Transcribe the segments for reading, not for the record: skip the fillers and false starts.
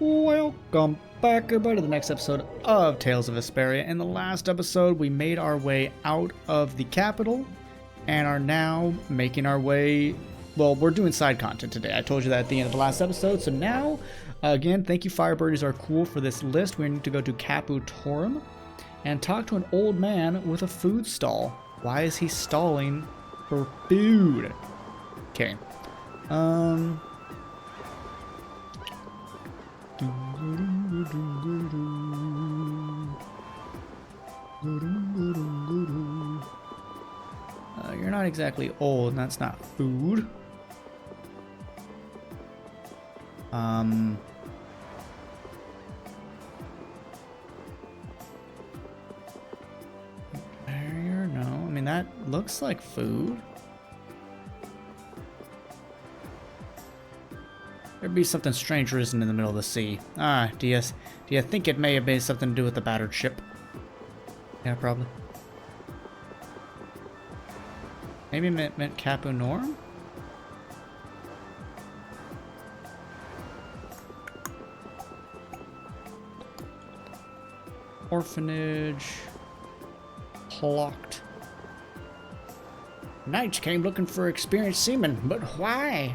Welcome back, everybody, to the next episode of Tales of Vesperia. In the last episode, we made our way out of the capital and are now making our way... Well, we're doing side content today. I told you that at the end of the last episode. So now, again, thank you, Firebirdies are cool for this list. We need to go to Caputorum and talk to an old man with a food stall. Why is he stalling for food? Okay. You're not exactly old, and that's not food. Barrier? No. I mean, that looks like food. There'd be something strange risen in the middle of the sea. Ah, do you think it may have been something to do with the battered ship? Yeah, probably. Maybe it meant Caputorum? Orphanage. Clocked. Knights came looking for experienced seamen, but why?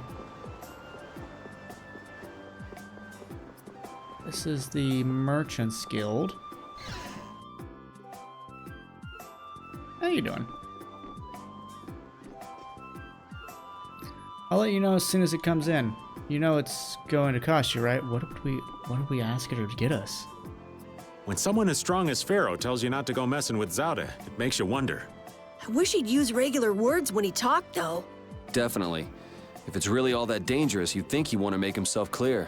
This is the Merchants Guild. How you doing? I'll let you know as soon as it comes in. You know it's going to cost you, right? What did we ask her to get us? When someone as strong as Pharaoh tells you not to go messing with Zauda, it makes you wonder. I wish he'd use regular words when he talked, though. Definitely. If it's really all that dangerous, you'd think he'd want to make himself clear.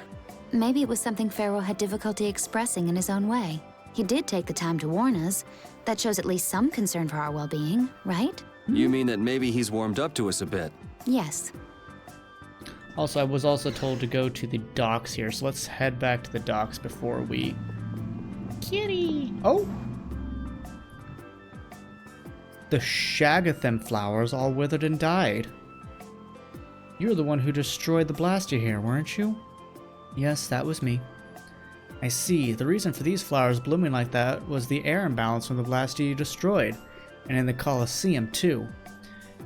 Maybe it was something Pharaoh had difficulty expressing in his own way. He did take the time to warn us. That shows at least some concern for our well-being, right? You mean that maybe he's warmed up to us a bit? Yes. Also, I was also told to go to the docks here, so let's head back to the docks before we... Kitty! Oh! The Shagatham flowers all withered and died. You're the one who destroyed the Blastia here, weren't you? Yes, that was me. I see. The reason for these flowers blooming like that was the air imbalance from the Blastia you destroyed, and in the Colosseum too.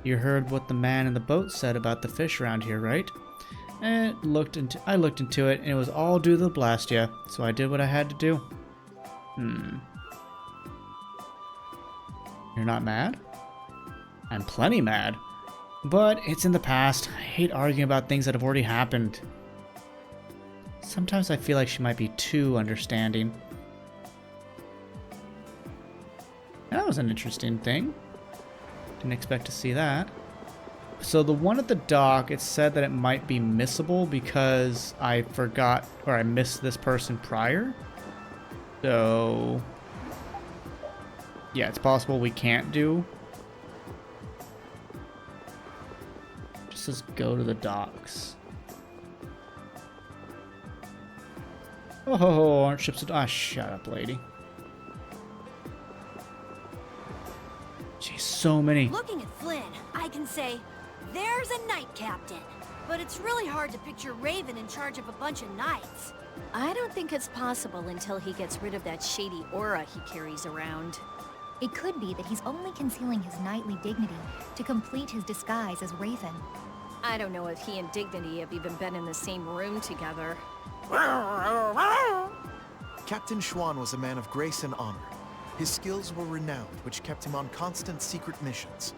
You heard what the man in the boat said about the fish around here, right? I looked into it, and it was all due to the Blastia, so I did what I had to do. You're not mad? I'm plenty mad. But it's in the past. I hate arguing about things that have already happened. Sometimes I feel like she might be too understanding. That was an interesting thing. Didn't expect to see that. So the one at the dock, it said that it might be missable because I forgot or I missed this person prior. So yeah, it's possible we can't do. Just says go to the docks. Oh, aren't ships... Ah, shut up, lady. Jeez, so many. Looking at Flynn, I can say, there's a knight captain. But it's really hard to picture Raven in charge of a bunch of knights. I don't think it's possible until he gets rid of that shady aura he carries around. It could be that he's only concealing his knightly dignity to complete his disguise as Raven. I don't know if he and Dignity have even been in the same room together. Captain Schwan was a man of grace and honor. His skills were renowned, which kept him on constant secret missions.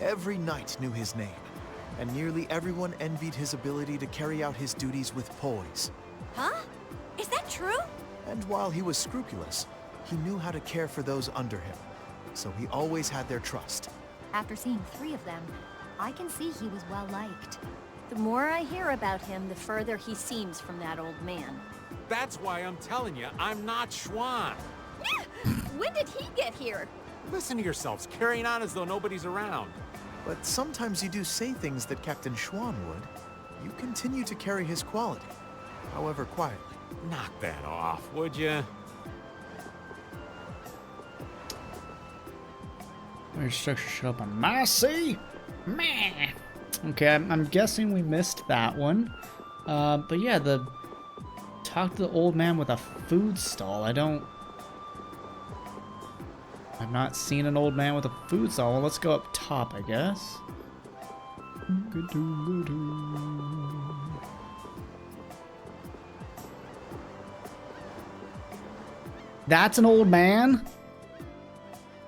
Every knight knew his name, and nearly everyone envied his ability to carry out his duties with poise. Huh? Is that true? And while he was scrupulous, he knew how to care for those under him, so he always had their trust. After seeing 3 of them, I can see he was well liked. The more I hear about him, the further he seems from that old man. That's why I'm telling you, I'm not Schwan. When did he get here? Listen to yourselves, carrying on as though nobody's around. But sometimes you do say things that Captain Schwan would. You continue to carry his quality, however quietly. Knock that off, would you? Your structure showed up on my sea? Meh. Okay, I'm guessing we missed that one. But yeah, the Talk to the old man with a food stall. I've not seen an old man with a food stall. Well, let's go up top, I guess. That's an old man?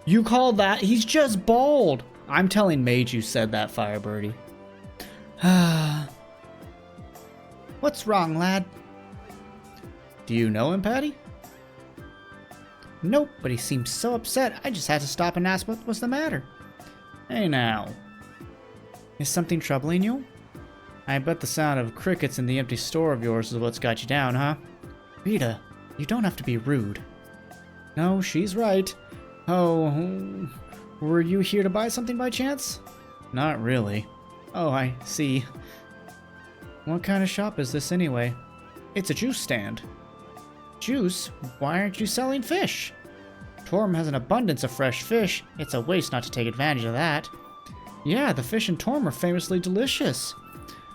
You call that? He's just bald. I'm telling Mage you said that, Firebirdie. What's wrong, lad? Do you know him, Patty? Nope, but he seemed so upset, I just had to stop and ask what was the matter. Hey now. Is something troubling you? I bet the sound of crickets in the empty store of yours is what's got you down, huh? Rita, you don't have to be rude. No, she's right. Oh, were you here to buy something by chance? Not really. Oh, I see. What kind of shop is this anyway? It's a juice stand. Juice? Why aren't you selling fish? Torm has an abundance of fresh fish. It's a waste not to take advantage of that. Yeah, the fish in Torm are famously delicious.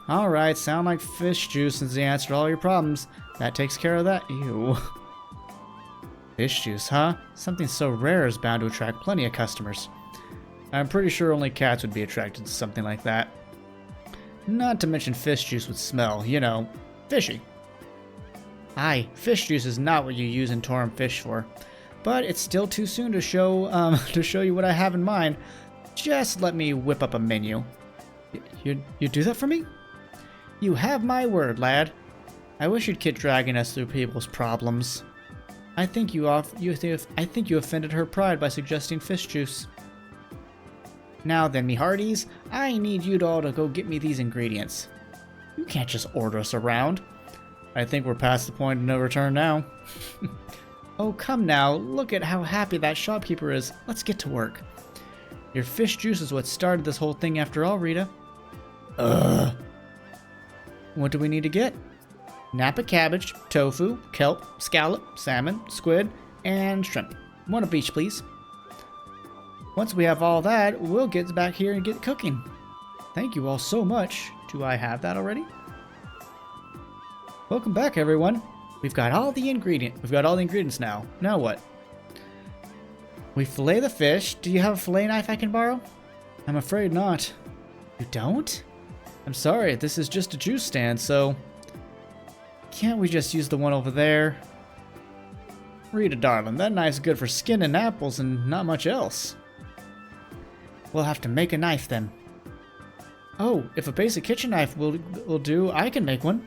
Alright, sound like fish juice is the answer to all your problems. That takes care of that. Ew. Fish juice, huh? Something so rare is bound to attract plenty of customers. I'm pretty sure only cats would be attracted to something like that. Not to mention fish juice would smell, you know, fishy. Aye, fish juice is not what you use in Torm fish for. But it's still too soon to show you what I have in mind. Just let me whip up a menu. You do that for me? You have my word, lad. I wish you'd quit dragging us through people's problems. I think you offended her pride by suggesting fish juice. Now then, me hearties, I need you all to go get me these ingredients. You can't just order us around. I think we're past the point of no return now. Oh, come now, look at how happy that shopkeeper is. Let's get to work. Your fish juice is what started this whole thing after all, Rita. What do we need to get? Napa cabbage, tofu, kelp, scallop, salmon, squid, and shrimp. One of each, please. Once we have all that, we'll get back here and get cooking. Thank you all so much. Do I have that already? Welcome back, everyone. We've got all the ingredients now. Now what? We fillet the fish. Do you have a fillet knife I can borrow? I'm afraid not. You don't? I'm sorry, this is just a juice stand, so... Can't we just use the one over there? Rita, darling, that knife's good for skinning apples and not much else. We'll have to make a knife then. Oh, if a basic kitchen knife will do, I can make one.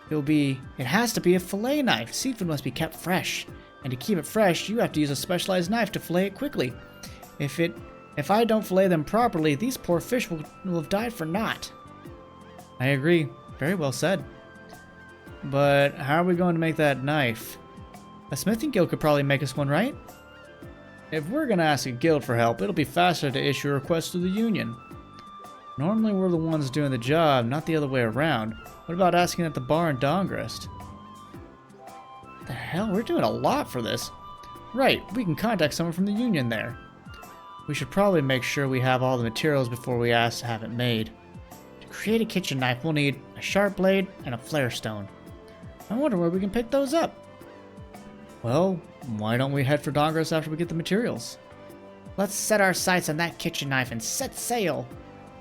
It has to be a fillet knife. Seafood must be kept fresh. And to keep it fresh, you have to use a specialized knife to fillet it quickly. If I don't fillet them properly, these poor fish will have died for naught. I agree. Very well said. But how are we going to make that knife? A smithing guild could probably make us one, right? If we're going to ask a guild for help, it'll be faster to issue a request to the union. Normally we're the ones doing the job, not the other way around. What about asking at the bar in Dongrest? What the hell? We're doing a lot for this. Right, we can contact someone from the union there. We should probably make sure we have all the materials before we ask to have it made. To create a kitchen knife, we'll need a sharp blade and a flare stone. I wonder where we can pick those up. Well, why don't we head for Dongrest after we get the materials? Let's set our sights on that kitchen knife and set sail.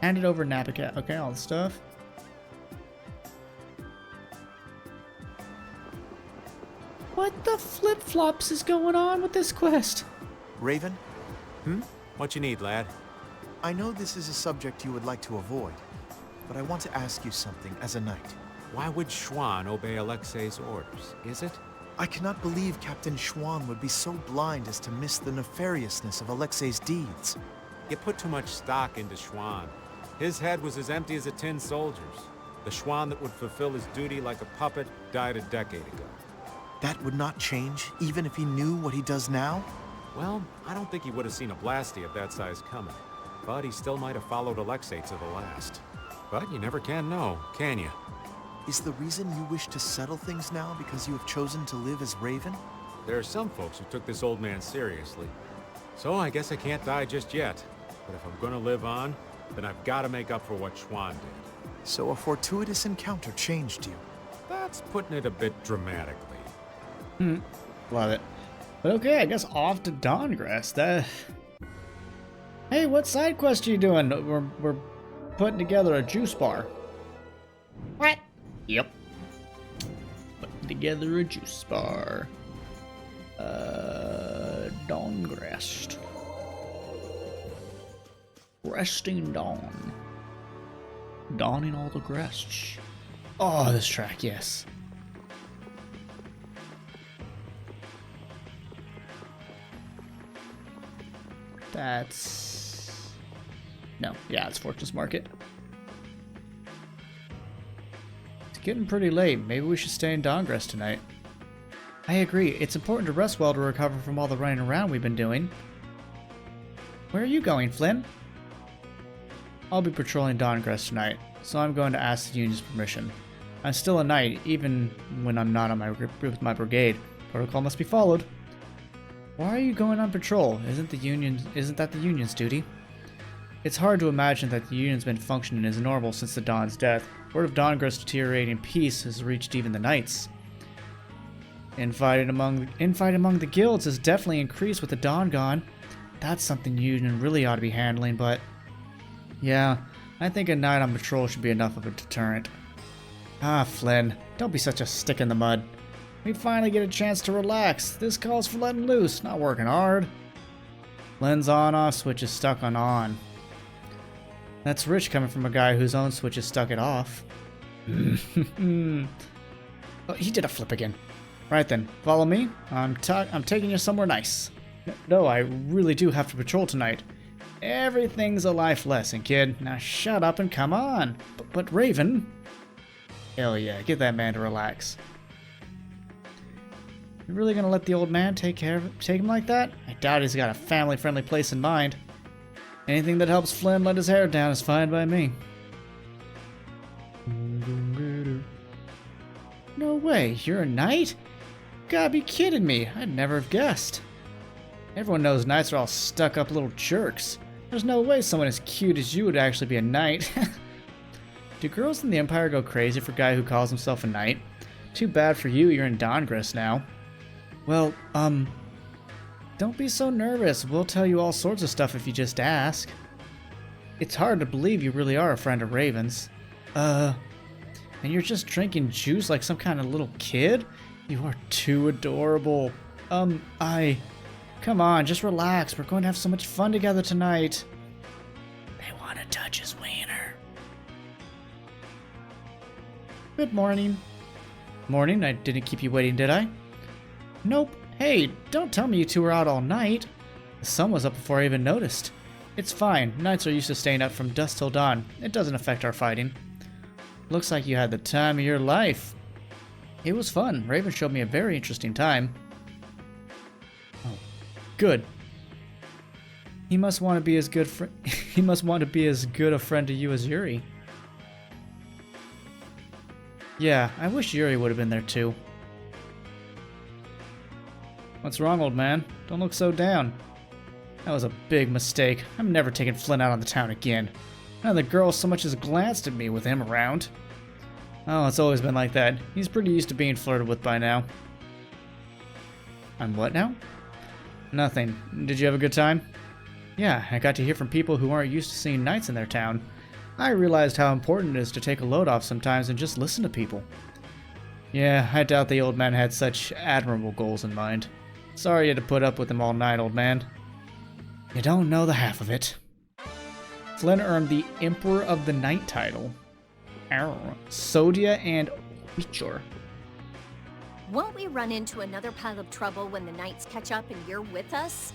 Hand it over, Napacat. Okay, all the stuff. What the flip-flops is going on with this quest? Raven, What you need, lad? I know this is a subject you would like to avoid, but I want to ask you something as a knight. Why would Schwann obey Alexei's orders? Is it? I cannot believe Captain Schwann would be so blind as to miss the nefariousness of Alexei's deeds. You put too much stock into Schwann. His head was as empty as a tin soldier's. The Schwann that would fulfill his duty like a puppet died a decade ago. That would not change, even if he knew what he does now? Well, I don't think he would have seen a blasty of that size coming. But he still might have followed Alexei to the last. But you never can know, can you? Is the reason you wish to settle things now because you have chosen to live as Raven? There are some folks who took this old man seriously. So I guess I can't die just yet. But if I'm gonna live on, then I've got to make up for what Schwann did. So a fortuitous encounter changed you. That's putting it a bit dramatically. Love it. But okay, I guess off to Dawngrest. Hey, what side quest are you doing? We're putting together a juice bar. What? Yep. Putting together a juice bar. Dawngrest. Resting dawn. Dawning all the grests. Oh, this track, yes. That's... No, yeah, it's Fortune's Market. It's getting pretty late. Maybe we should stay in Dawngrest tonight. I agree. It's important to rest well to recover from all the running around we've been doing. Where are you going, Flynn? I'll be patrolling Dawngrest tonight, so I'm going to ask the Union's permission. I'm still a knight, even when I'm not on with my brigade. Protocol must be followed. Why are you going on patrol? Isn't that the Union's duty? It's hard to imagine that the Union's been functioning as normal since the Dawn's death. Word of Dawngrest's deteriorating peace has reached even the knights. Infighting among the guilds has definitely increased with the Dawn gone. That's something the Union really ought to be handling, but... Yeah, I think a night on patrol should be enough of a deterrent. Ah, Flynn, don't be such a stick in the mud. We finally get a chance to relax. This calls for letting loose, not working hard. Flynn's on-off switch is stuck on. That's rich coming from a guy whose own switch is stuck it off. Oh, he did a flip again. Right then, follow me. I'm taking you somewhere nice. No, I really do have to patrol tonight. Everything's a life lesson, kid. Now shut up and come on. But Raven... Hell yeah, get that man to relax. You really gonna let the old man take him like that? I doubt he's got a family-friendly place in mind. Anything that helps Flynn let his hair down is fine by me. No way, you're a knight? You gotta be kidding me. I'd never have guessed. Everyone knows knights are all stuck-up little jerks. There's no way someone as cute as you would actually be a knight. Do girls in the Empire go crazy for a guy who calls himself a knight? Too bad for you, you're in Dawngrest now. Well, don't be so nervous. We'll tell you all sorts of stuff if you just ask. It's hard to believe you really are a friend of Raven's. And you're just drinking juice like some kind of little kid? You are too adorable. Come on, just relax. We're going to have so much fun together tonight. They want to touch his wiener. Good morning. Morning, I didn't keep you waiting, did I? Nope. Hey, don't tell me you two were out all night. The sun was up before I even noticed. It's fine. Knights are used to staying up from dusk till dawn. It doesn't affect our fighting. Looks like you had the time of your life. It was fun. Raven showed me a very interesting time. Oh, good. He must want to be as good he must want to be as good a friend to you as Yuri. Yeah, I wish Yuri would have been there too. What's wrong, old man? Don't look so down. That was a big mistake. I'm never taking Flynn out on the town again. None of the girls so much as glanced at me with him around. Oh, it's always been like that. He's pretty used to being flirted with by now. I'm what now? Nothing. Did you have a good time? Yeah, I got to hear from people who aren't used to seeing knights in their town. I realized how important it is to take a load off sometimes and just listen to people. Yeah, I doubt the old man had such admirable goals in mind. Sorry you had to put up with him all night, old man. You don't know the half of it. Flynn earned the Emperor of the Night title. Sodia and Wichor. Won't we run into another pile of trouble when the knights catch up and you're with us?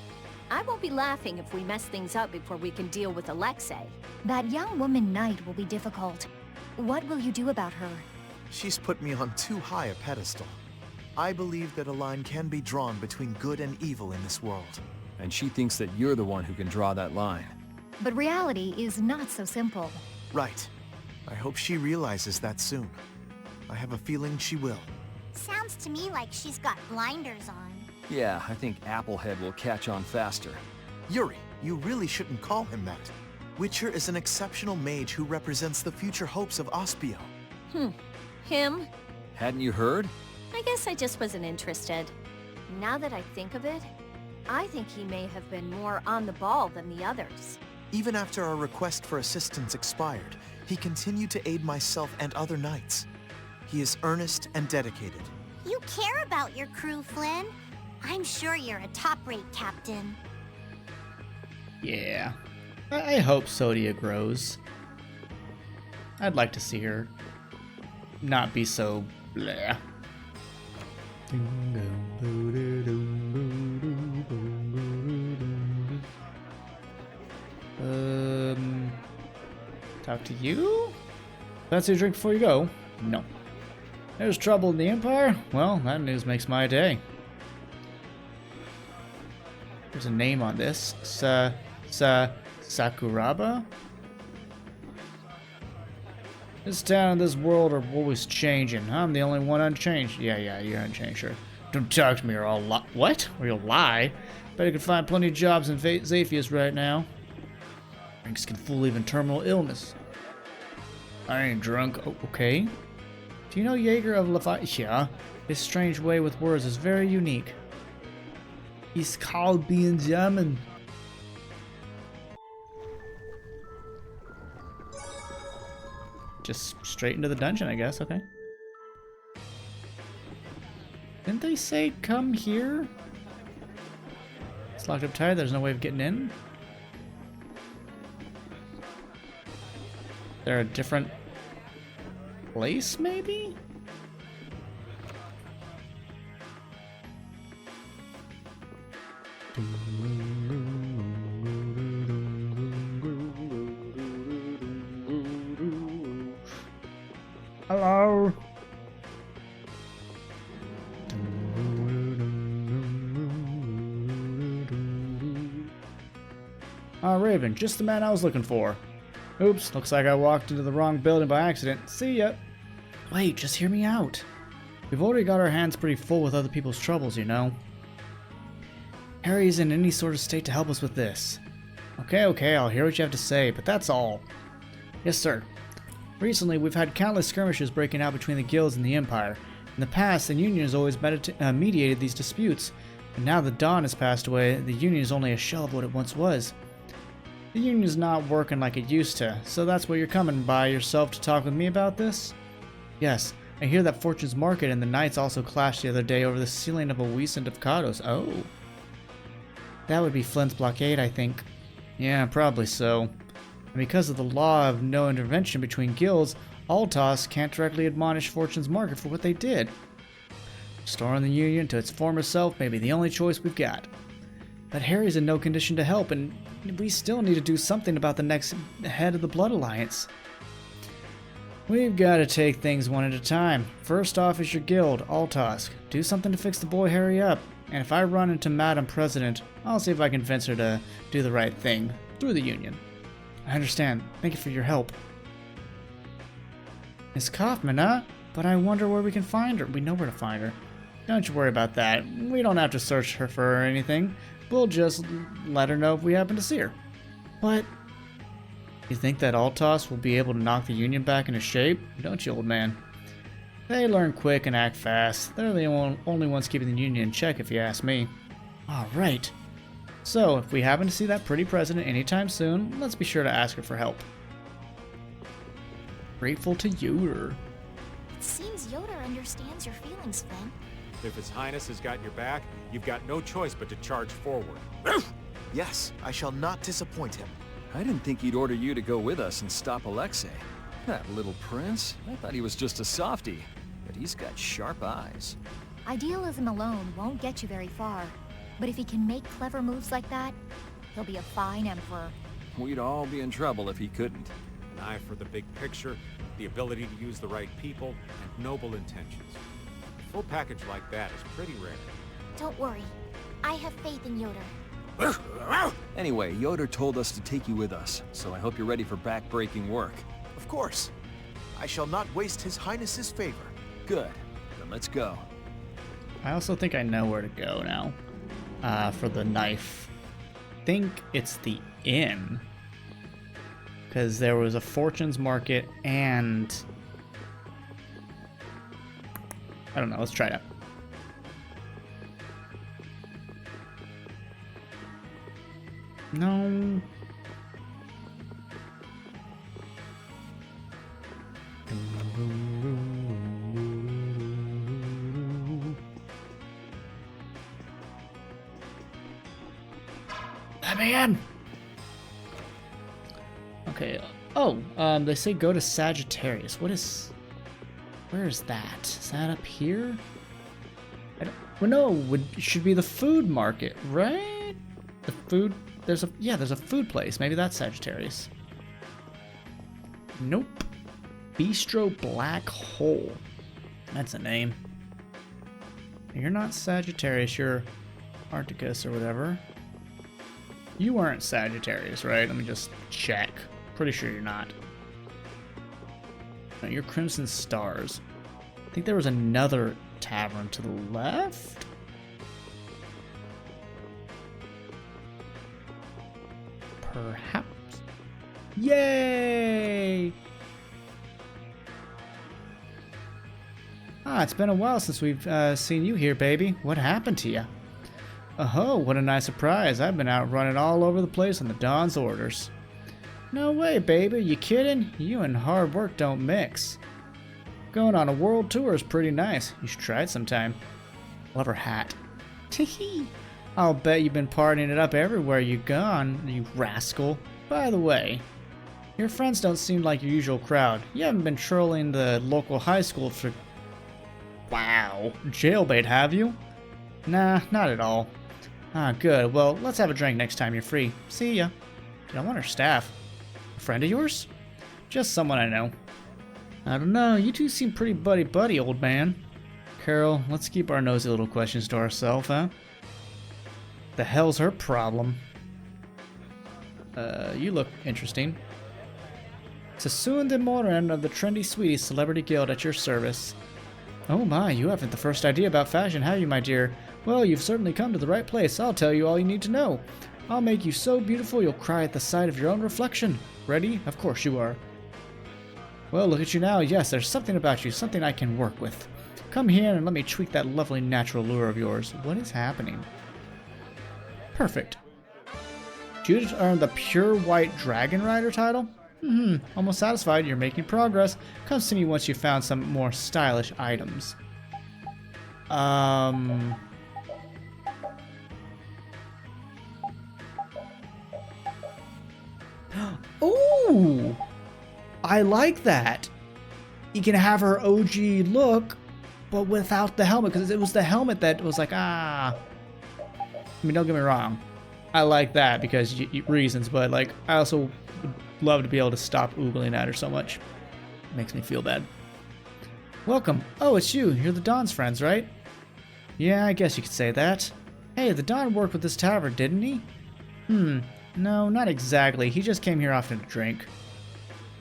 I won't be laughing if we mess things up before we can deal with Alexei. That young woman knight will be difficult. What will you do about her? She's put me on too high a pedestal. I believe that a line can be drawn between good and evil in this world. And she thinks that you're the one who can draw that line. But reality is not so simple. Right. I hope she realizes that soon. I have a feeling she will. Sounds to me like she's got blinders on. Yeah, I think Applehead will catch on faster. Yuri, you really shouldn't call him that. Witcher is an exceptional mage who represents the future hopes of Aspio. Him? Hadn't you heard? I guess I just wasn't interested. Now that I think of it, I think he may have been more on the ball than the others. Even after our request for assistance expired, he continued to aid myself and other knights. He is earnest and dedicated. You care about your crew, Flynn. I'm sure you're a top-rate captain. Yeah. I hope Sodia grows. I'd like to see her not be so bleh. Talk to you? Fancy a drink before you go? No. There's trouble in the Empire? Well, that news makes my day. There's a name on this. Sakuraba? This town and this world are always changing. I'm the only one unchanged. Yeah, you're unchanged, sure. Don't talk to me or I'll lie. What? Or you'll lie? Bet I could find plenty of jobs in Zaphius right now. Drinks can fool even terminal illness. I ain't drunk. Oh, okay. Do you know Jaeger of Lafayette? Yeah. His strange way with words is very unique. He's called being German. Just straight into the dungeon, I guess. Okay. Didn't they say come here? It's locked up tight. There's no way of getting in. There a different place, maybe? Hello. Raven, just the man I was looking for. Oops, looks like I walked into the wrong building by accident. See ya. Wait, just hear me out. We've already got our hands pretty full with other people's troubles, you know. Harry isn't in any sort of state to help us with this. Okay, I'll hear what you have to say, but that's all. Yes, sir. Recently, we've had countless skirmishes breaking out between the guilds and the Empire. In the past, the Union has always mediated these disputes, but now that Dawn has passed away, the Union is only a shell of what it once was. The Union's not working like it used to, so that's what you're coming by yourself to talk with me about this? Yes, I hear that Fortune's Market and the Knights also clashed the other day over the sealing of a Wiesent of Kados. Oh. That would be Flint's blockade, I think. Yeah, probably so. And because of the law of no intervention between guilds, Altos can't directly admonish Fortune's Market for what they did. Restoring the Union to its former self may be the only choice we've got. But Harry's in no condition to help, and we still need to do something about the next head of the Blood Alliance. We've got to take things one at a time. First off is your guild, Altosk. Do something to fix the boy Harry up. And if I run into Madam President, I'll see if I can convince her to do the right thing through the Union. I understand. Thank you for your help. Miss Kaufman, huh? But I wonder where we can find her. We know where to find her. Don't you worry about that. We don't have to search her for anything. We'll just let her know if we happen to see her. What? You think that Altos will be able to knock the Union back into shape? Don't you, old man? They learn quick and act fast. They're the only ones keeping the Union in check, if you ask me. Alright. So, if we happen to see that pretty president anytime soon, let's be sure to ask her for help. Grateful to Yoder. It seems Yoder understands your feelings, Flynn. If His Highness has got your back, you've got no choice but to charge forward. Yes, I shall not disappoint him. I didn't think he'd order you to go with us and stop Alexei. That little prince. I thought he was just a softie, but he's got sharp eyes. Idealism alone won't get you very far. But if he can make clever moves like that, he'll be a fine emperor. We'd all be in trouble if he couldn't. An eye for the big picture, the ability to use the right people, and noble intentions. A full package like that is pretty rare. Don't worry. I have faith in Yoder. Anyway, Yoder told us to take you with us, so I hope you're ready for back-breaking work. Of course. I shall not waste His Highness's favor. Good. Then let's go. I also think I know where to go now. For the knife. I think it's the inn. Because there was a Fortune's Market and... I don't know. Let's try it out. No. Let me in. Okay. Oh, they say go to Sagittarius. Where is that? Is that up here? Well, no, it should be the food market, right? The food. There's a food place. Maybe that's Sagittarius. Nope. Bistro Black Hole. That's a name. You're not Sagittarius. You're Arcticus or whatever. You aren't Sagittarius, right? Let me just check. Pretty sure you're not. No, you're Crimson Stars. I think there was another tavern to the left. Perhaps. Yay! Ah, it's been a while since we've seen you here, baby. What happened to you? Oh, what a nice surprise. I've been out running all over the place on the Dawn's orders. No way, baby. You kidding? You and hard work don't mix. Going on a world tour is pretty nice. You should try it sometime. Love her hat. Tee-hee. I'll bet you've been partying it up everywhere you've gone, you rascal. By the way, your friends don't seem like your usual crowd. You haven't been trolling the local high school for... Wow. Jailbait, have you? Nah, not at all. Ah, good. Well, let's have a drink next time you're free. See ya. Dude, I want her staff. A friend of yours? Just someone I know. I don't know. You two seem pretty buddy-buddy, old man. Carol, let's keep our nosy little questions to ourselves, huh? The hell's her problem? You look interesting. Sassoon de Morin of the Trendy Sweeties Celebrity Guild at your service. Oh my, you haven't the first idea about fashion, have you, my dear? Well, you've certainly come to the right place. I'll tell you all you need to know. I'll make you so beautiful you'll cry at the sight of your own reflection. Ready? Of course you are. Well, look at you now. Yes, there's something about you, something I can work with. Come here and let me tweak that lovely natural lure of yours. What is happening? Perfect. Judith earned the Pure White Dragon Rider title? Almost satisfied. You're making progress. Come see me once you've found some more stylish items. Ooh! I like that. You can have her OG look, but without the helmet, because it was the helmet that was like, ah. I mean, don't get me wrong. I like that because reasons, but like, I also would love to be able to stop oogling at her so much. It makes me feel bad. Welcome. Oh, it's you. You're the Don's friends, right? Yeah, I guess you could say that. Hey, the Don worked with this tavern, didn't he? No, not exactly. He just came here often to drink.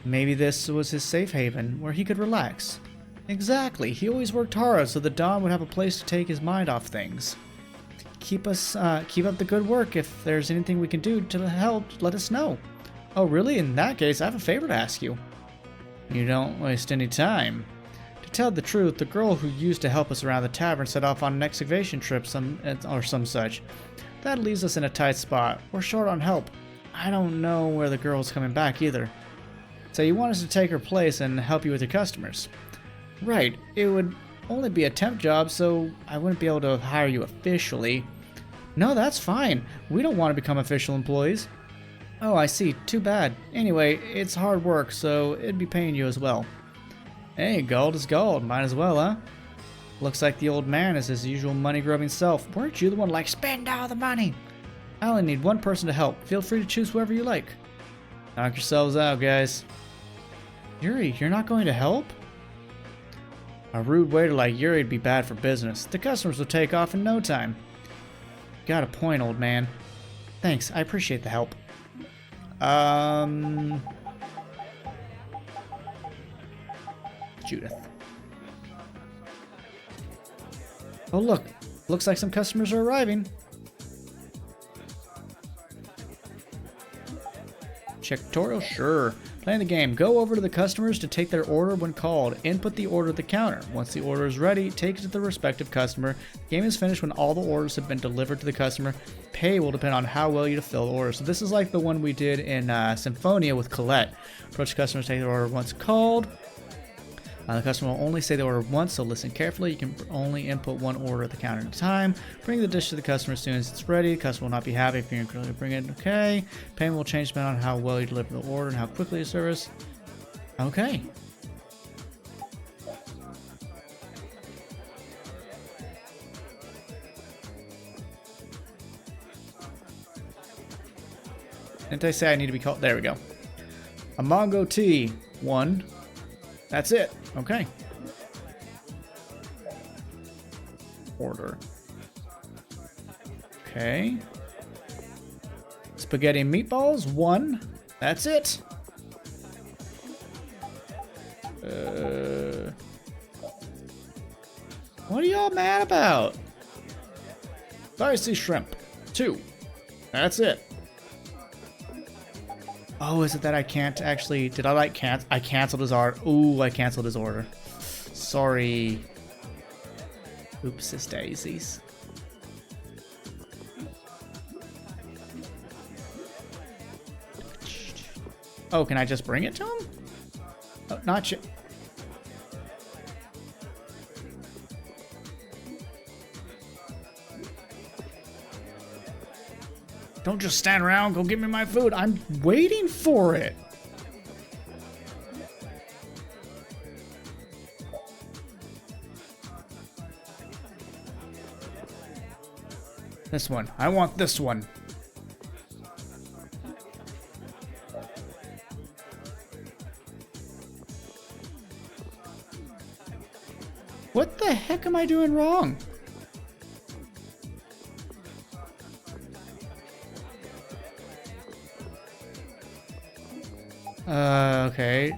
Maybe this was his safe haven, where he could relax. Exactly. He always worked hard so the Don would have a place to take his mind off things. Keep up the good work. If there's anything we can do to help, let us know. Oh, really? In that case, I have a favor to ask you. You don't waste any time. To tell the truth, the girl who used to help us around the tavern set off on an excavation trip or some such. That leaves us in a tight spot. We're short on help. I don't know where the girl's coming back either. So you want us to take her place and help you with your customers? Right. It would only be a temp job, so I wouldn't be able to hire you officially. No, that's fine. We don't want to become official employees. Oh, I see. Too bad. Anyway, it's hard work, so it'd be paying you as well. Hey, gold is gold. Might as well, huh? Looks like the old man is his usual money-grubbing self. Weren't you the one like, spend all the money? I only need one person to help. Feel free to choose whoever you like. Knock yourselves out, guys. Yuri, you're not going to help? A rude waiter like Yuri'd be bad for business. The customers will take off in no time. Got a point, old man. Thanks, I appreciate the help. Judith. Oh look, looks like some customers are arriving. Check tutorial? Sure. Playing the game. Go over to the customers to take their order when called. Input the order at the counter. Once the order is ready, take it to the respective customer. The game is finished when all the orders have been delivered to the customer. Pay will depend on how well you fulfill the order. So this is like the one we did in Symphonia with Colette. Approach customers, take their order once called. The customer will only say the order once, so listen carefully. You can only input one order at the counter at a time. Bring the dish to the customer as soon as it's ready. The customer will not be happy if you incorrectly bring it. Okay. Payment will change depending on how well you deliver the order and how quickly you service. Okay. Didn't I say I need to be called? There we go. A mango tea. 1. That's it. Okay. Order. Okay. Spaghetti and meatballs. 1. That's it. What are y'all mad about? Spicy shrimp. 2. That's it. Oh, is it that I can't actually... Did I like cancel? I canceled his order. Ooh, I canceled his order. Sorry. Oopsis daisies. Oh, can I just bring it to him? Oh, not you. Don't just stand around. Go give me my food. I'm waiting for it. This one. I want this one. What the heck am I doing wrong? Okay.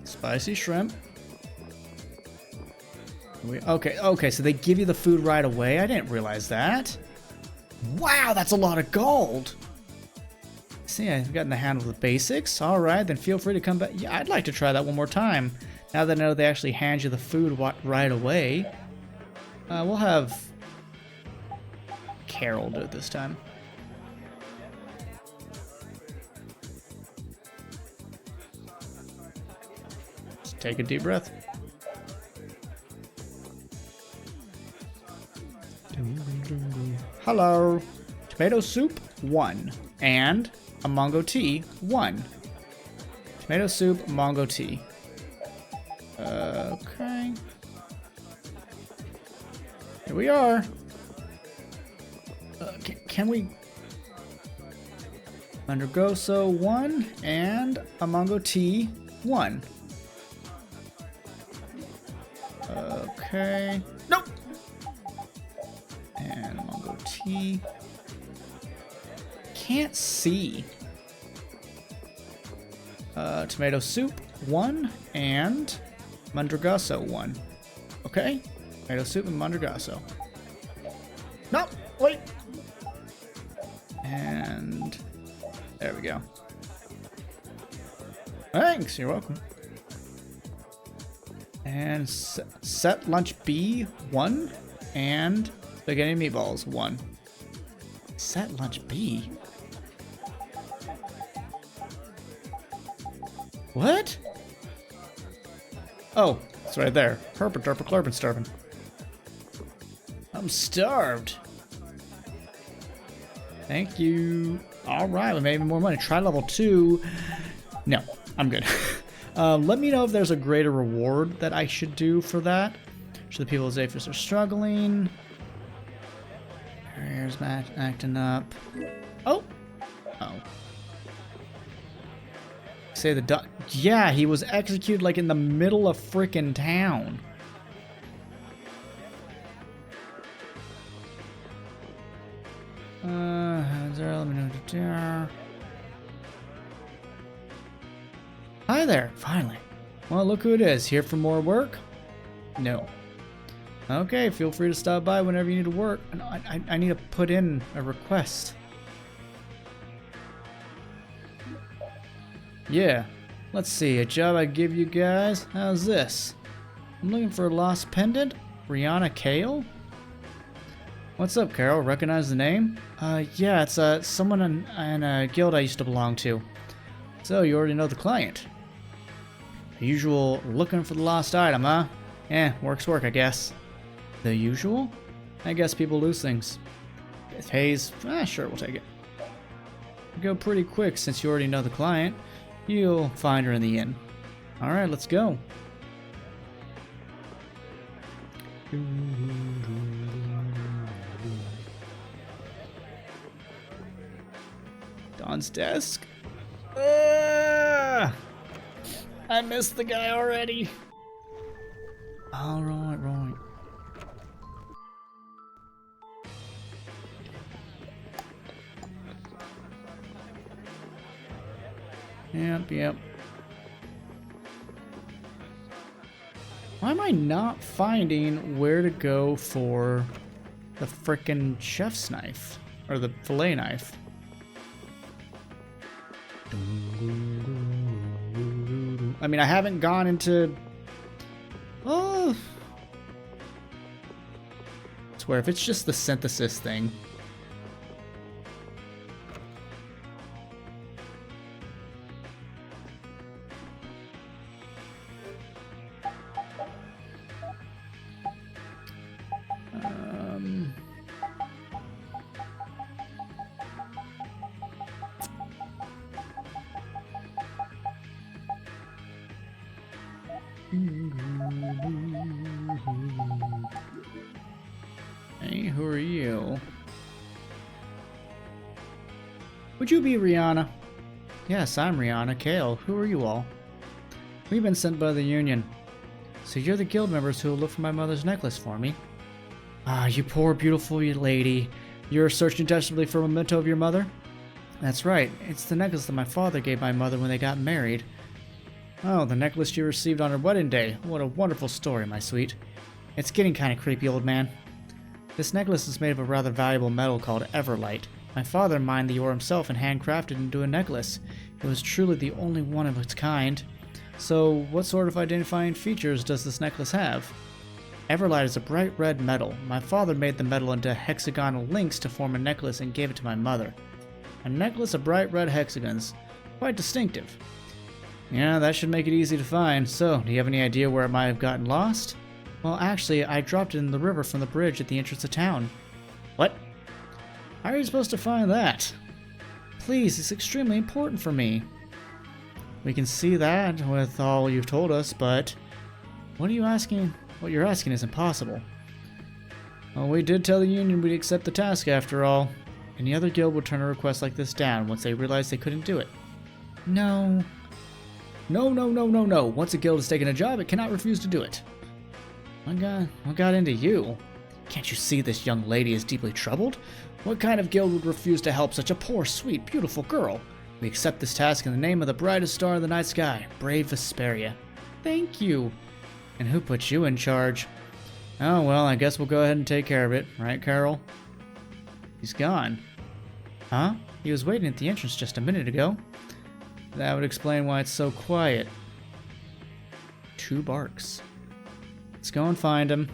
Spicy shrimp. Okay, so they give you the food right away? I didn't realize that. Wow, that's a lot of gold! See, I've gotten the handle of the basics. Alright, then feel free to come back. Yeah, I'd like to try that one more time. Now that I know they actually hand you the food right away. We'll have Carol do it this time. Take a deep breath. Hello. Tomato soup, 1. And a mango tea, 1. Tomato soup, mango tea. Okay. Here we are. Can we... Mandragoso, 1. And a mango tea, 1. Okay. Nope. And mango tea. Can't see. Tomato soup, 1. And Mandragoso, 1. Okay. Tomato soup and Mandragoso. Nope. Wait. And there we go. Thanks. You're welcome. And set lunch B, 1. And spaghetti and meatballs, 1. Set lunch B? What? Oh, it's right there. Herper, derper, clerpin, starvin'. I'm starved. Thank you. Alright, we made even more money. Try level 2. No, I'm good. Let me know if there's a greater reward that I should do for that. Should the people of Zephyrs are struggling. Here's Matt acting up. Oh! Oh. Say the yeah, he was executed like in the middle of frickin' town. Let me know what to do. Hi there, finally. Well, look who it is. Here for more work? No. Okay, feel free to stop by whenever you need to work. I need to put in a request. Yeah. Let's see, a job I give you guys? How's this? I'm looking for a lost pendant? Rihanna Kale? What's up, Carol? Recognize the name? Yeah, it's someone in a guild I used to belong to. So, you already know the client. The usual looking for the lost item, huh? Eh, work's work, I guess. The usual? I guess people lose things. It pays, sure, we'll take it. Go pretty quick since you already know the client. You'll find her in the inn. Alright, let's go. Don's desk. I missed the guy already. Alright, right. Yep. Why am I not finding where to go for the frickin' chef's knife? Or the fillet knife? I mean, I haven't gone into... Oh! I swear, if it's just the synthesis thing... Hey, who are you? Would you be Rihanna? Yes, I'm Rihanna Kale. Who are you all? We've been sent by the Union. So you're the guild members who will look for my mother's necklace for me? Ah, you poor beautiful lady. You're searching desperately for a memento of your mother? That's right. It's the necklace that my father gave my mother when they got married. Oh, the necklace you received on her wedding day. What a wonderful story, my sweet. It's getting kind of creepy, old man. This necklace is made of a rather valuable metal called Everlight. My father mined the ore himself and handcrafted it into a necklace. It was truly the only one of its kind. So, what sort of identifying features does this necklace have? Everlight is a bright red metal. My father made the metal into hexagonal links to form a necklace and gave it to my mother. A necklace of bright red hexagons. Quite distinctive. Yeah, that should make it easy to find. So, do you have any idea where it might have gotten lost? Well, actually, I dropped it in the river from the bridge at the entrance of town. What? How are you supposed to find that? Please, it's extremely important for me. We can see that with all you've told us, but what are you asking? What you're asking is impossible. Well, we did tell the Union we'd accept the task after all. Any other guild would turn a request like this down once they realized they couldn't do it. No. No. Once a guild has taken a job, it cannot refuse to do it. What got into you? Can't you see this young lady is deeply troubled? What kind of guild would refuse to help such a poor, sweet, beautiful girl? We accept this task in the name of the brightest star in the night sky, brave Vesperia. Thank you. And who put you in charge? Oh, well, I guess we'll go ahead and take care of it. Right, Carol? He's gone. Huh? He was waiting at the entrance just a minute ago. That would explain why it's so quiet. 2 barks. Let's go and find him.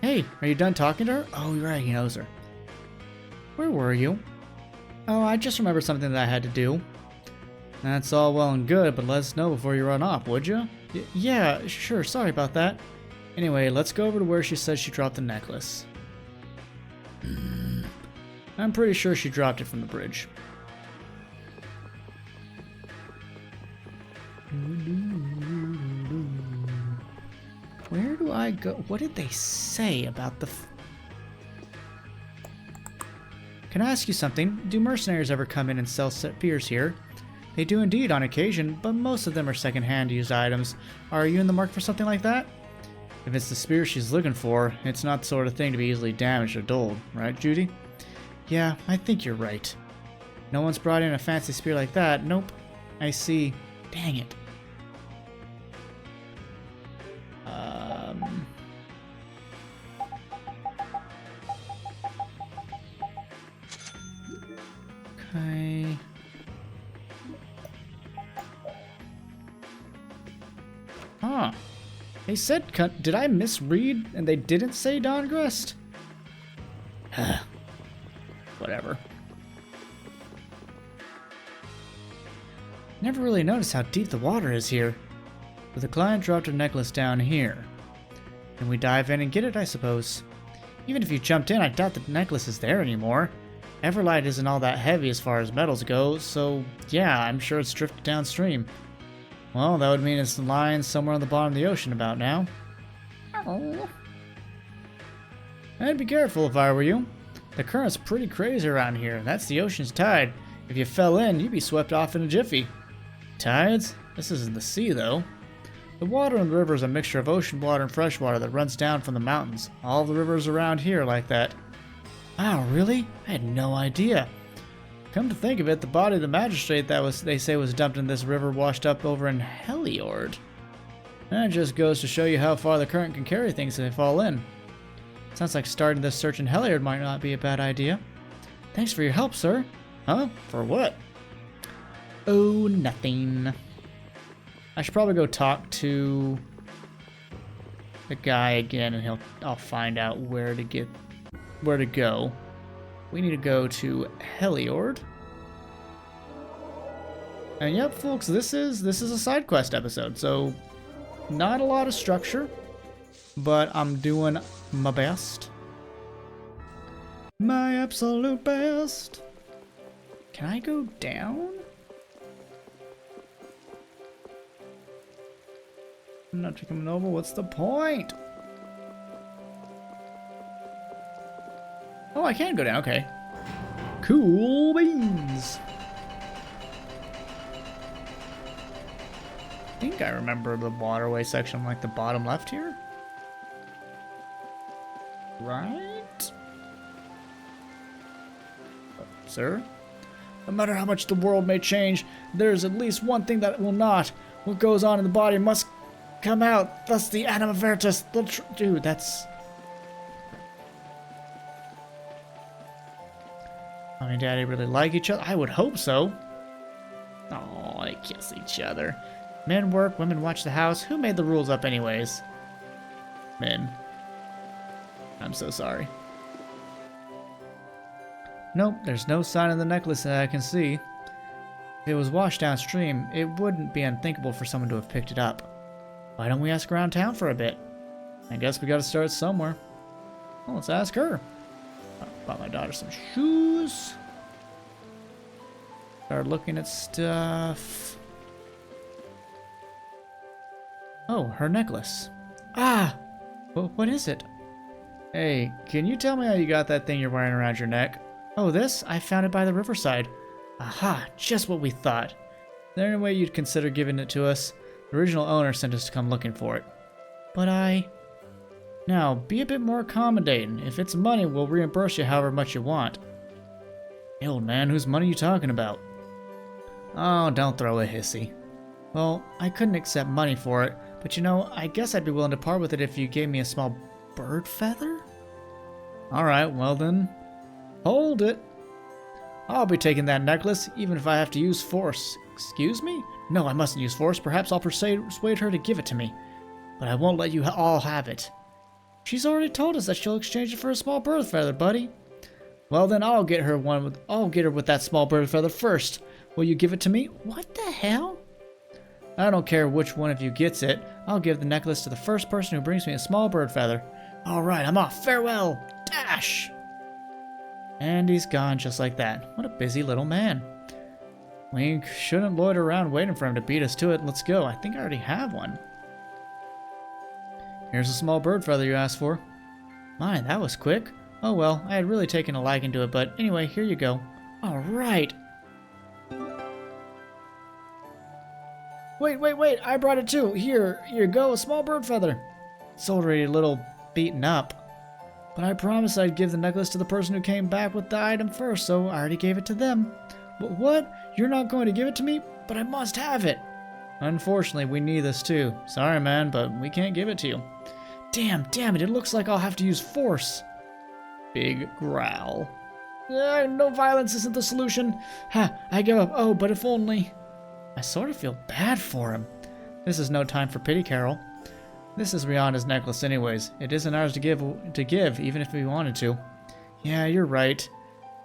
Hey, are you done talking to her? Oh, you're right, he knows her. Where were you? Oh, I just remembered something that I had to do. That's all well and good, but let us know before you run off, would you? Yeah, sure, sorry about that. Anyway, let's go over to where she says she dropped the necklace. I'm pretty sure she dropped it from the bridge. Where do I go? What did they say about the... Can I ask you something? Do mercenaries ever come in and sell spears here? They do indeed on occasion, but most of them are second-hand used items. Are you in the market for something like that? If it's the spear she's looking for, it's not the sort of thing to be easily damaged or dulled, right, Judy? Yeah, I think you're right. No one's brought in a fancy spear like that. Nope. I see. Dang it. Huh. They said, did I misread and they didn't say Dawngrest? Whatever. Never really noticed how deep the water is here. But the client dropped her necklace down here. Can we dive in and get it, I suppose? Even if you jumped in, I doubt the necklace is there anymore. Everlight isn't all that heavy as far as metals go, so yeah, I'm sure it's drifted downstream. Well, that would mean it's lying somewhere on the bottom of the ocean about now. Oh. I'd be careful if I were you. The current's pretty crazy around here. That's the ocean's tide. If you fell in, you'd be swept off in a jiffy. Tides? This isn't the sea, though. The water in the river is a mixture of ocean water and fresh water that runs down from the mountains. All the rivers around here are like that. Wow, really? I had no idea. Come to think of it, the body of the magistrate they say was dumped in this river washed up over in Heliord. That just goes to show you how far the current can carry things if they fall in. Sounds like starting this search in Heliord might not be a bad idea. Thanks for your help, sir. Huh? For what? Oh, nothing. I should probably go talk to the guy again, and I'll find out where to go. We need to go to Heliord. And yep, folks, this is a side quest episode, so not a lot of structure, but I'm doing my best. My absolute best. Can I go down? I'm not coming over. What's the point? Oh, I can go down. Okay. Cool beans. I think I remember the waterway section, like the bottom left here. Right? Sir? No matter how much the world may change, there's at least one thing that will not. What goes on in the body must come out. Thus the anima veritas. Dude, that's... Mommy and Daddy really like each other? I would hope so. Oh, they kiss each other. Men work, women watch the house. Who made the rules up anyways? Men. I'm so sorry. Nope, there's no sign of the necklace that I can see. If it was washed downstream, it wouldn't be unthinkable for someone to have picked it up. Why don't we ask around town for a bit? I guess we gotta start somewhere. Well, let's ask her. I bought my daughter some shoes. Start looking at stuff. Oh, her necklace. Ah! What is it? Hey, can you tell me how you got that thing you're wearing around your neck? Oh, this? I found it by the riverside. Aha, just what we thought. Is there any way you'd consider giving it to us? The original owner sent us to come looking for it. But Now, be a bit more accommodating. If it's money, we'll reimburse you however much you want. Hey, old man, whose money are you talking about? Oh, don't throw a hissy. Well, I couldn't accept money for it, but you know, I guess I'd be willing to part with it if you gave me a small bird feather? Alright, well then, hold it. I'll be taking that necklace, even if I have to use force. Excuse me? No, I mustn't use force. Perhaps I'll persuade her to give it to me. But I won't let you all have it. She's already told us that she'll exchange it for a small bird feather, buddy. Well then, I'll get her with that small bird feather first. Will you give it to me? What the hell? I don't care which one of you gets it. I'll give the necklace to the first person who brings me a small bird feather. Alright, I'm off. Farewell. Dash! And he's gone just like that. What a busy little man. We shouldn't loiter around waiting for him to beat us to it. Let's go. I think I already have one. Here's a small bird feather you asked for. My, that was quick. Oh well, I had really taken a liking to it, but anyway, here you go. Alright. Wait, I brought it too. Here you go, a small bird feather. It's already a little beaten up. But I promised I'd give the necklace to the person who came back with the item first, so I already gave it to them. But what? You're not going to give it to me? But I must have it. Unfortunately, we need this too. Sorry, man, but we can't give it to you. Damn it, it looks like I'll have to use force. Big growl. No violence isn't the solution. Ha, I give up. Oh, but if only... I sort of feel bad for him. This is no time for pity, Carol. This is Rihanna's necklace anyways. It isn't ours to give, even if we wanted to. Yeah, you're right.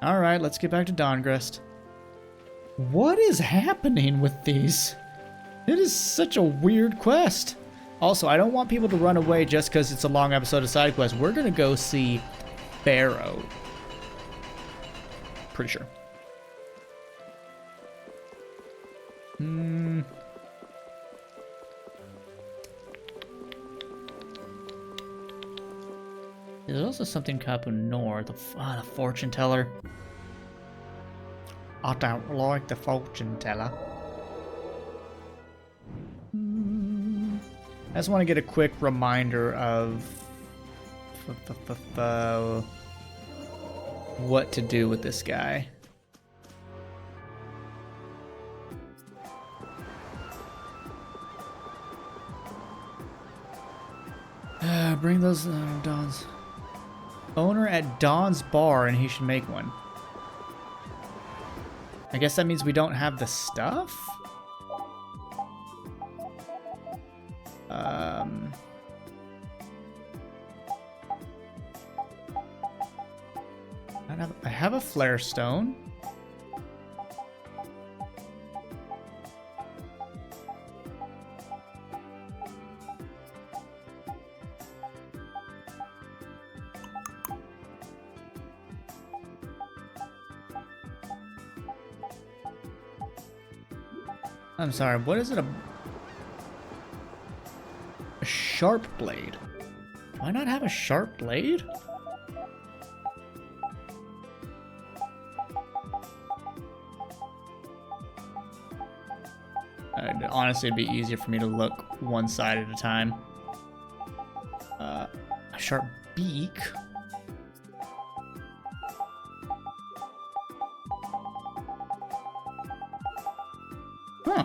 Alright, let's get back to Dawngrist. What is happening with these? It is such a weird quest. Also, I don't want people to run away just because it's a long episode of side quest. We're gonna go see Pharaoh. Pretty sure. There's also something up north. The fortune teller. I don't like the fortune teller. I just want to get a quick reminder of what to do with this guy. Bring those Don's owner at Don's bar, and he should make one. I guess that means we don't have the stuff. I have a flare stone. I'm sorry, what is it? A sharp blade? Do I not have a sharp blade? Honestly, it'd be easier for me to look one side at a time. A sharp beak? Huh.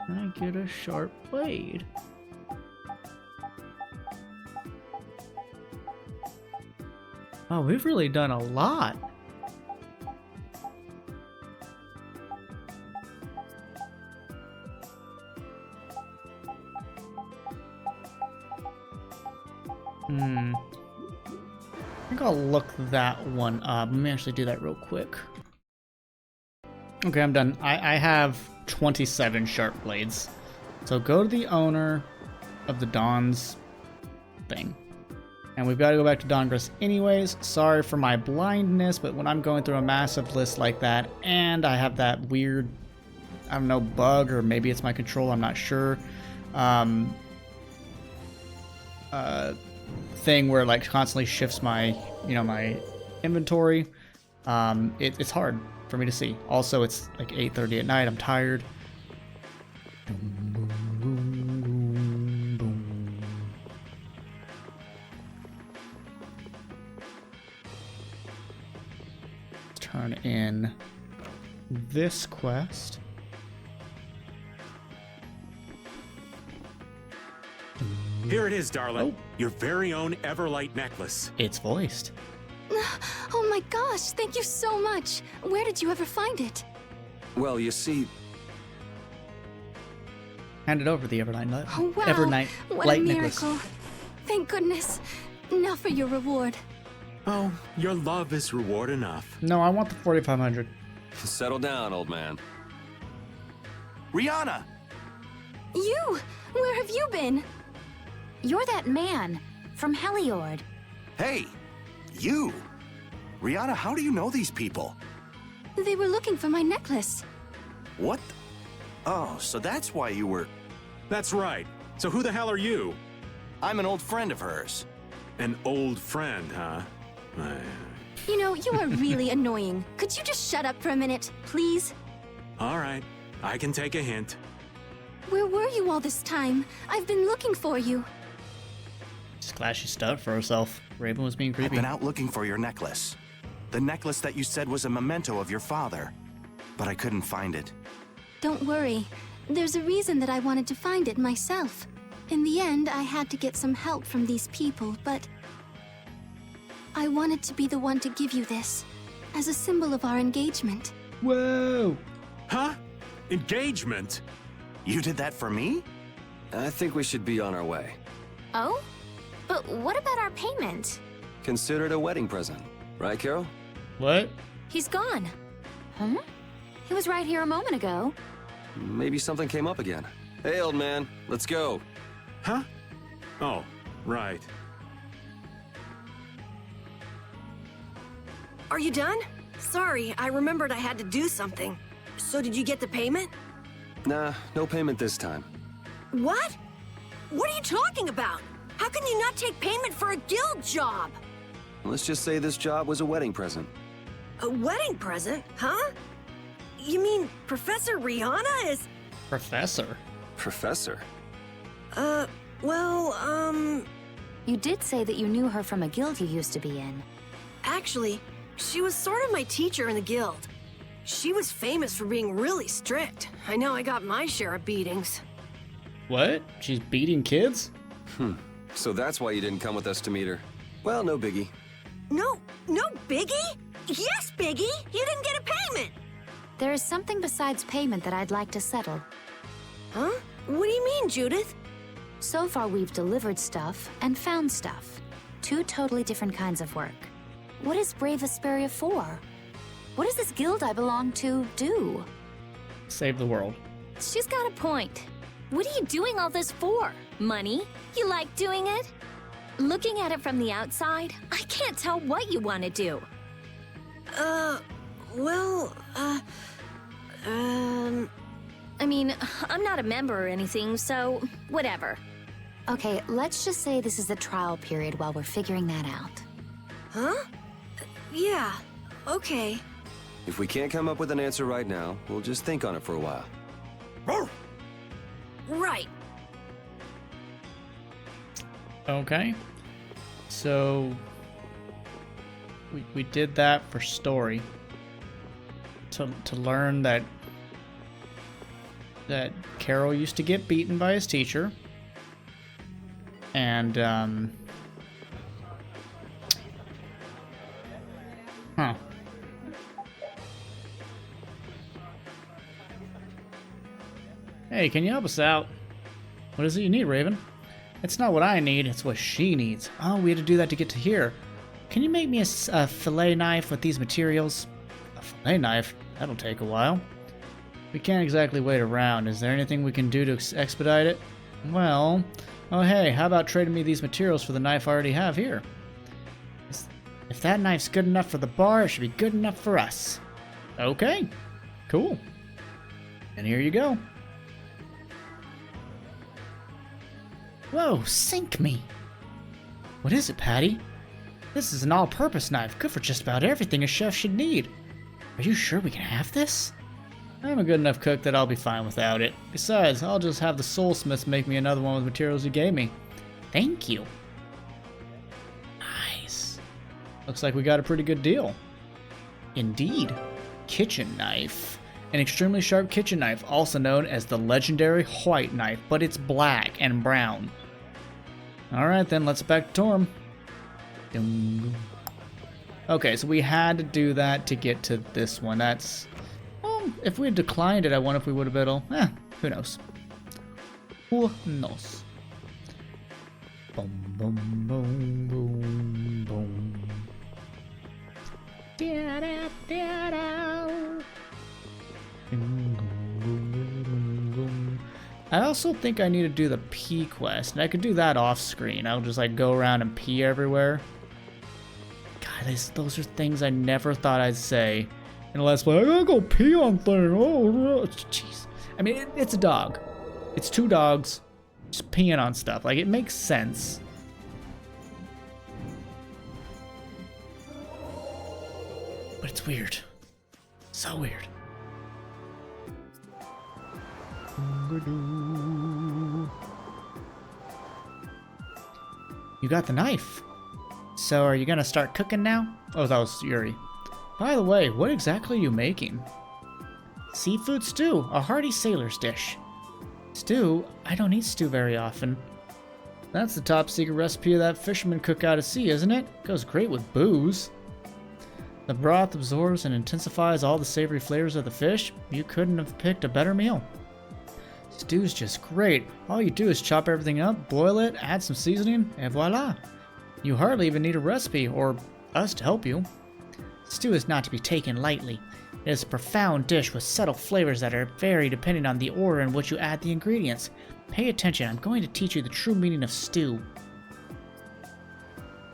I get a sharp blade. Oh, we've really done a lot. I think I'll look that one up. Let me actually do that real quick. Okay, I'm done. I have 27 sharp blades. So go to the owner of the Dawn's thing. And we've got to go back to Dawngrist anyways. Sorry for my blindness, but when I'm going through a massive list like that, and I have that weird, I don't know, bug, or maybe it's my control, I'm not sure, thing where it like constantly shifts my, my inventory, it's hard for me to see. Also, it's like 8:30 at night. I'm tired. Let's turn in this quest. Here it is, darling. Oh. Your very own Everlight necklace. It's voiced. Oh my gosh, thank you so much. Where did you ever find it? Well, you see... Hand it over the Evernight Oh wow, Evernight what light a necklace. miracle. Thank goodness. Now for your reward. Oh, your love is reward enough. No, I want the 4,500. Settle down, old man. Rihanna! You! Where have you been? You're that man from Heliord. Hey! You! Rihanna, how do you know these people? They were looking for my necklace. What? Oh, so that's why you were... That's right. So who the hell are you? I'm an old friend of hers. An old friend, huh? You know, you are really annoying. Could you just shut up for a minute, please? All right. I can take a hint. Where were you all this time? I've been looking for you. Just glad she stood up for herself. Raven was being I've creepy. been out looking for your necklace. The necklace that you said was a memento of your father. But I couldn't find it. Don't worry. There's a reason that I wanted to find it myself. In the end, I had to get some help from these people, but I wanted to be the one to give you this, as a symbol of our engagement. Whoa! Huh? Engagement? You did that for me? I think we should be on our way. Oh? But what about our payment? Consider it a wedding present. Right, Carol? What? He's gone. Huh? He was right here a moment ago. Maybe something came up again. Hey, old man, let's go. Huh? Oh, right. Are you done? Sorry, I remembered I had to do something. So did you get the payment? Nah, no payment this time. What? What are you talking about? How can you not take payment for a guild job? Let's just say this job was a wedding present. A wedding present, huh? You mean Professor Rihanna is... Professor? Professor? You did say that you knew her from a guild you used to be in. Actually, she was sort of my teacher in the guild. She was famous for being really strict. I know I got my share of beatings. What? She's beating kids? So that's why you didn't come with us to meet her. Well, no biggie. No biggie? Yes, biggie! You didn't get a payment! There is something besides payment that I'd like to settle. Huh? What do you mean, Judith? So far, we've delivered stuff and found stuff. Two totally different kinds of work. What is Brave Vesperia for? What does this guild I belong to do? Save the world. She's got a point. What are you doing all this for? Money? You like doing it? Looking at it from the outside, I can't tell what you want to do. I mean, I'm not a member or anything, so whatever. Okay, let's just say this is the trial period while we're figuring that out. Huh? Yeah, okay. If we can't come up with an answer right now, we'll just think on it for a while. Right. Okay. So we did that for story. To learn that Carol used to get beaten by his teacher. And Hey, can you help us out? What is it you need, Raven? It's not what I need, it's what she needs. Oh, we had to do that to get to here. Can you make me a fillet knife with these materials? A fillet knife? That'll take a while. We can't exactly wait around. Is there anything we can do to expedite it? Well, oh hey, how about trading me these materials for the knife I already have here? If that knife's good enough for the bar, it should be good enough for us. Okay, cool. And here you go. Whoa, sink me! What is it, Patty? This is an all-purpose knife, good for just about everything a chef should need. Are you sure we can have this? I'm a good enough cook that I'll be fine without it. Besides, I'll just have the soulsmiths make me another one with materials you gave me. Thank you. Nice. Looks like we got a pretty good deal. Indeed. Kitchen knife. An extremely sharp kitchen knife, also known as the legendary white knife, but it's black and brown. Alright then, let's back to Torm. Okay, so we had to do that to get to this one. That's... Well, if we had declined it, I wonder if we would have been able... who knows? Who knows? Boom, boom, boom, boom, boom. Da-da, da-da. I also think I need to do the pee quest, and I could do that off screen. I'll just like go around and pee everywhere. God, those are things I never thought I'd say in a Let's Play. I gotta go pee on things. Oh, jeez. I mean, it's a dog. It's two dogs just peeing on stuff. Like, it makes sense. But it's weird. So weird. You got the knife. So are you gonna start cooking now? Oh, that was Yuri. By the way, what exactly are you making? Seafood stew, a hearty sailor's dish. Stew? I don't eat stew very often. That's the top secret recipe of that fisherman cook out at sea, isn't it? Goes great with booze. The broth absorbs and intensifies all the savory flavors of the fish. You couldn't have picked a better meal. Stew's just great. All you do is chop everything up, boil it, add some seasoning, and voila. You hardly even need a recipe, or us to help you. Stew is not to be taken lightly. It is a profound dish with subtle flavors that are vary depending on the order in which you add the ingredients. Pay attention, I'm going to teach you the true meaning of stew.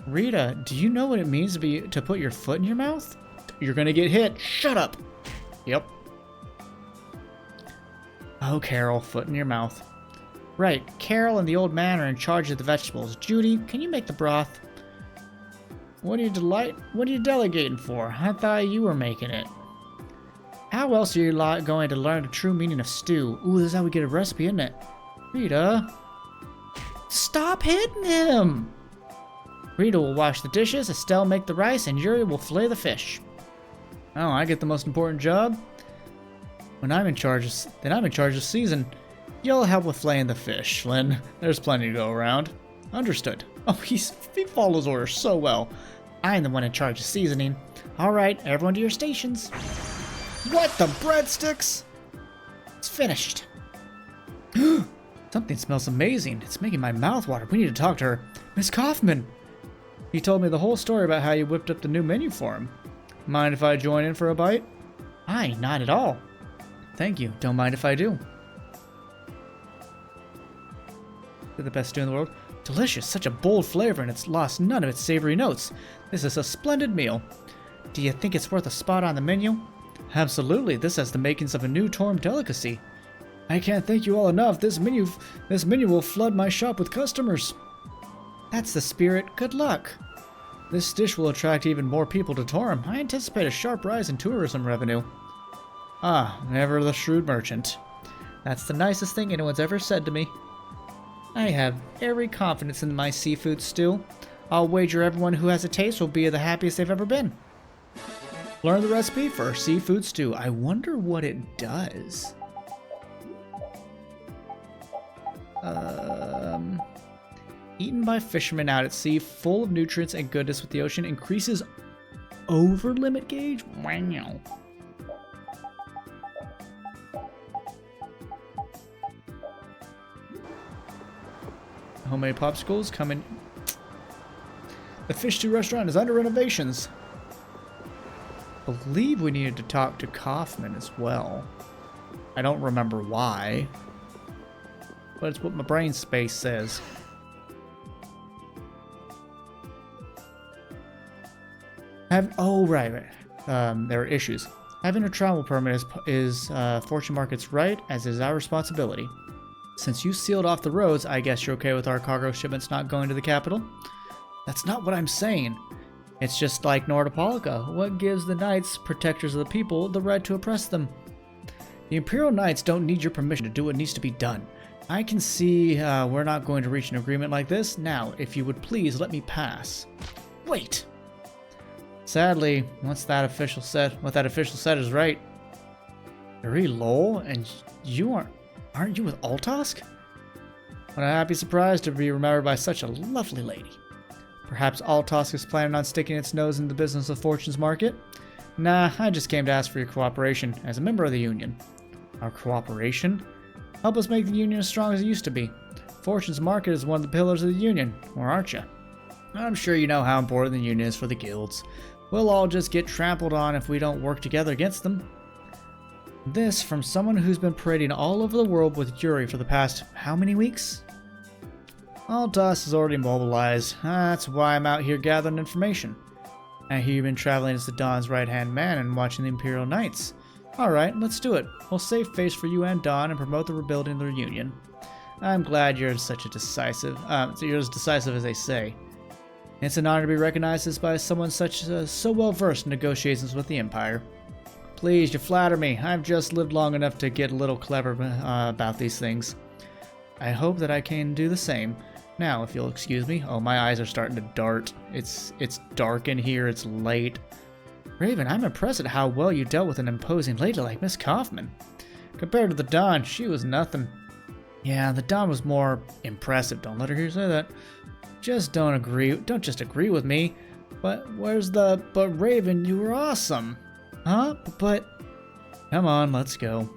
Rita, do you know what it means to put your foot in your mouth? You're gonna get hit. Shut up! Yep. Oh, Carol, foot in your mouth. Right, Carol and the old man are in charge of the vegetables. Judy, can you make the broth? What are you delegating for? I thought you were making it. How else are you going to learn the true meaning of stew? Ooh, this is how we get a recipe, isn't it? Rita. Stop hitting him! Rita will wash the dishes, Estelle make the rice, and Yuri will fillet the fish. Oh, I get the most important job? Then I'm in charge of season. You'll help with flaying the fish, Flynn. There's plenty to go around. Understood. Oh, he follows orders so well. I'm the one in charge of seasoning. Alright, everyone to your stations. What, the breadsticks? It's finished. Something smells amazing. It's making my mouth water. We need to talk to her. Miss Kaufman. He told me the whole story about how you whipped up the new menu for him. Mind if I join in for a bite? Aye, not at all. Thank you. Don't mind if I do. They're the best stew in the world. Delicious. Such a bold flavor, and it's lost none of its savory notes. This is a splendid meal. Do you think it's worth a spot on the menu? Absolutely. This has the makings of a new Torm delicacy. I can't thank you all enough. This menu will flood my shop with customers. That's the spirit. Good luck. This dish will attract even more people to Torm. I anticipate a sharp rise in tourism revenue. Ah, never the shrewd merchant. That's the nicest thing anyone's ever said to me. I have every confidence in my seafood stew. I'll wager everyone who has a taste will be the happiest they've ever been. Learn the recipe for seafood stew. I wonder what it does. Eaten by fishermen out at sea, full of nutrients and goodness with the ocean, increases over limit gauge? Wow. Homemade popsicles coming. The Fish Stew restaurant is under renovations. I believe we needed to talk to Kaufman as well. I don't remember why, but it's what my brain space says. Right. There are issues. Having a travel permit is Fortune Market's right, as is our responsibility. Since you sealed off the roads, I guess you're okay with our cargo shipments not going to the capital? That's not what I'm saying. It's just like Nordopolica. What gives the knights, protectors of the people, the right to oppress them? The Imperial Knights don't need your permission to do what needs to be done. I can see we're not going to reach an agreement like this. Now, if you would please let me pass. Wait! Sadly, what that official said is right. Yuri Lowell, and you aren't you with Altosk? What a happy surprise to be remembered by such a lovely lady. Perhaps Altosk is planning on sticking its nose in the business of Fortune's Market? Nah, I just came to ask for your cooperation as a member of the Union. Our cooperation? Help us make the Union as strong as it used to be. Fortune's Market is one of the pillars of the Union, or aren't you? I'm sure you know how important the Union is for the guilds. We'll all just get trampled on if we don't work together against them. This from someone who's been parading all over the world with Yuri for the past how many weeks? Altos is already mobilized. That's why I'm out here gathering information. I hear you've been traveling as the Dawn's right-hand man and watching the Imperial Knights. Alright, let's do it. We'll save face for you and Dawn and promote the rebuilding of the Union. I'm glad you're as decisive as they say. It's an honor to be recognized as by someone so well versed in negotiations with the Empire. Please, you flatter me. I've just lived long enough to get a little clever about these things. I hope that I can do the same. Now, if you'll excuse me. Oh, my eyes are starting to dart. It's dark in here. It's late. Raven, I'm impressed at how well you dealt with an imposing lady like Miss Kaufman. Compared to the Dawn, she was nothing. Yeah, the Dawn was more impressive. Don't let her hear you say that. Don't just agree with me. But Raven, you were awesome. Huh? But come on, let's go.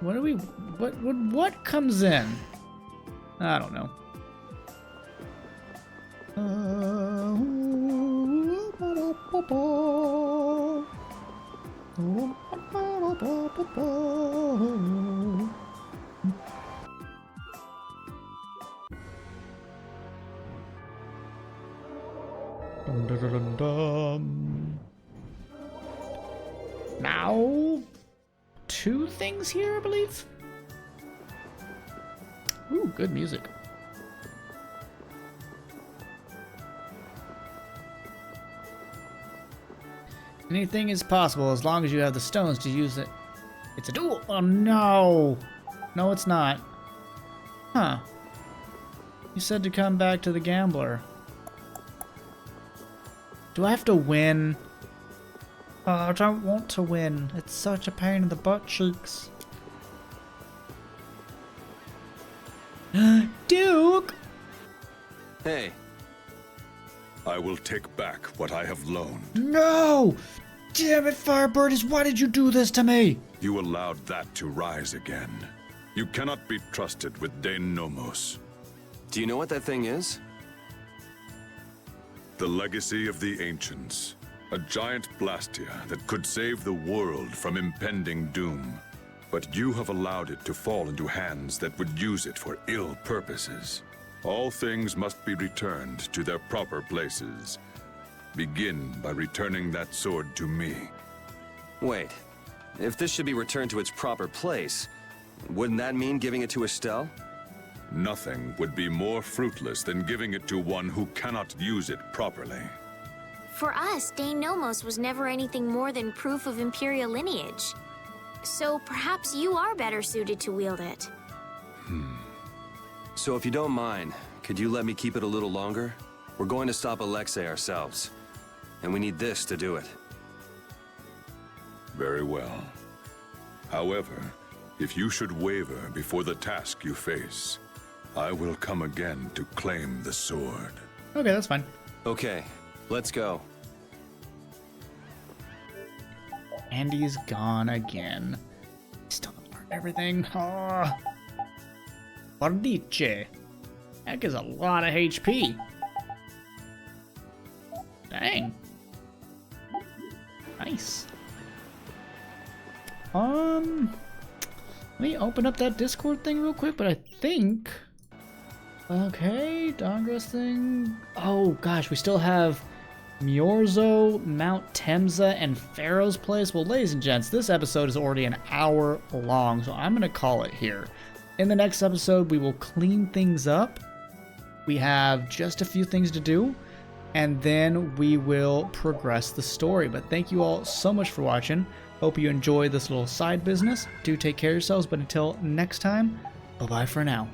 What comes in? I don't know. Dun, dun, dun, dun. Now, 2 things here, I believe. Ooh, good music. Anything is possible as long as you have the stones to use it. It's a duel. Oh no. No, it's not. Huh. You said to come back to the gambler. Do I have to win? Oh, I don't want to win. It's such a pain in the butt cheeks. Duke! Hey. I will take back what I have loaned. No! Damn it, Firebirdies, why did you do this to me? You allowed that to rise again. You cannot be trusted with Dane Nomos. Do you know what that thing is? The legacy of the ancients. A giant Blastia that could save the world from impending doom. But you have allowed it to fall into hands that would use it for ill purposes. All things must be returned to their proper places. Begin by returning that sword to me. Wait, if this should be returned to its proper place, wouldn't that mean giving it to Estelle? Nothing would be more fruitless than giving it to one who cannot use it properly. For us, Dane Nomos was never anything more than proof of Imperial lineage. So perhaps you are better suited to wield it. So if you don't mind, could you let me keep it a little longer? We're going to stop Alexei ourselves, and we need this to do it. Very well. However, if you should waver before the task you face, I will come again to claim the sword. Okay, that's fine. Okay, let's go. Andy's gone again. Still haven't learned everything. Oh. Bardice. That gives a lot of HP. Dang. Nice. Let me open up that Discord thing real quick, but I think... Okay, Dongra's thing... Oh gosh, we still have Miorzo, Mount Temza, and Pharaoh's Place. Well, ladies and gents, this episode is already an hour long, so I'm gonna call it here. In the next episode, we will clean things up. We have just a few things to do, and then we will progress the story. But thank you all so much for watching. Hope you enjoy this little side business. Do take care of yourselves, but until next time, bye-bye for now.